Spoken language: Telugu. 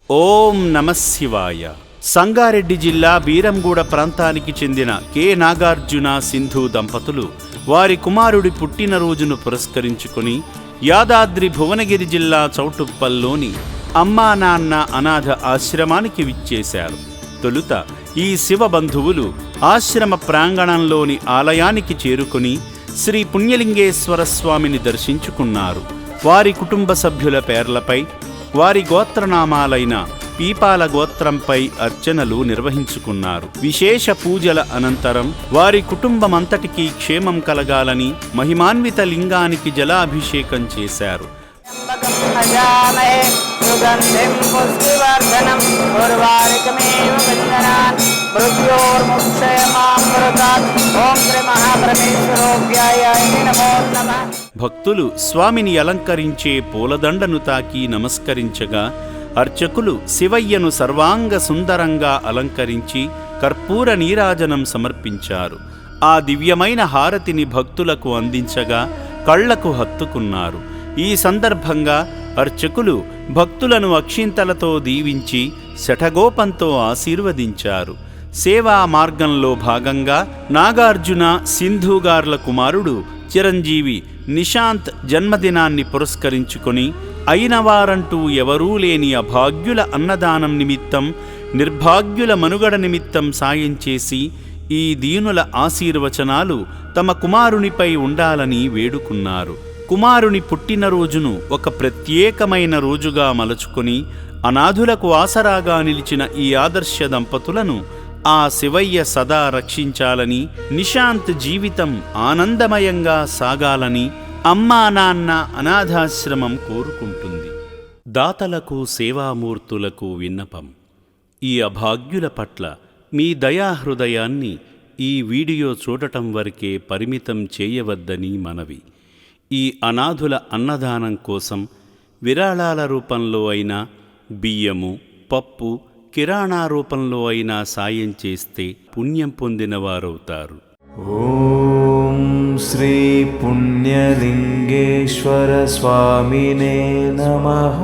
ఓం నమఃశివాయ. సంగారెడ్డి జిల్లా బీరంగూడ ప్రాంతానికి చెందిన కె నాగార్జున సింధు దంపతులు వారి కుమారుడి పుట్టినరోజును పురస్కరించుకుని యాదాద్రి భువనగిరి జిల్లా చౌటుప్పల్లోని అమ్మా నాన్న అనాథ ఆశ్రమానికి విచ్చేశారు. తొలుత ఈ శివబంధువులు ఆశ్రమ ప్రాంగణంలోని ఆలయానికి చేరుకుని శ్రీ పుణ్యలింగేశ్వర స్వామిని దర్శించుకున్నారు. వారి కుటుంబ సభ్యుల పేర్లపై వారి గోత్రనామాలైన పీపాల గోత్రంపై అర్చనలు నిర్వహించుకున్నారు. విశేష పూజల అనంతరం వారి కుటుంబమంతటికీ క్షేమం కలగాలని మహిమాన్విత లింగానికి జలాభిషేకం చేశారు. భక్తులు స్వామిని అలంకరించే పూలదండను తాకి నమస్కరించగా అర్చకులు శివయ్యను సర్వాంగ సుందరంగా అలంకరించి కర్పూర నీరాజనం సమర్పించారు. ఆ దివ్యమైన హారతిని భక్తులకు అందించగా కళ్లకు హత్తుకున్నారు. ఈ సందర్భంగా అర్చకులు భక్తులను అక్షింతలతో దీవించి శఠగోపంతో ఆశీర్వదించారు. సేవా మార్గంలో భాగంగా నాగార్జున సింధుగార్ల కుమారుడు చిరంజీవి నిశాంత్ జన్మదినాన్ని పురస్కరించుకొని అయినవారంటూ ఎవరూ లేని అభాగ్యుల అన్నదానం నిమిత్తం, నిర్భాగ్యుల మనుగడ నిమిత్తం సాయం చేసి ఈ దీనుల ఆశీర్వచనాలు తమ కుమారునిపై ఉండాలని వేడుకున్నారు. కుమారుని పుట్టినరోజును ఒక ప్రత్యేకమైన రోజుగా మలుచుకొని అనాథులకు ఆసరాగా నిలిచిన ఈ ఆదర్శ దంపతులను ఆ శివయ్య సదా రక్షించాలని, నిశాంత్ జీవితం ఆనందమయంగా సాగాలని అమ్మా నాన్న అనాథాశ్రమం కోరుకుంటుంది. దాతలకు సేవామూర్తులకు విన్నపం: ఈ అభాగ్యుల పట్ల మీ దయాహృదయాన్ని ఈ వీడియో చూడటం వరకే పరిమితం చేయవద్దని మనవి. ఈ అనాథుల అన్నదానం కోసం విరాళాల రూపంలో అయినా, బియ్యము, పప్పు, కిరాణా రూపంలో అయినా సాయం చేస్తే పుణ్యం పొందినవారవుతారు. ఓం శ్రీ పుణ్యలింగేశ్వర స్వామినే నమః.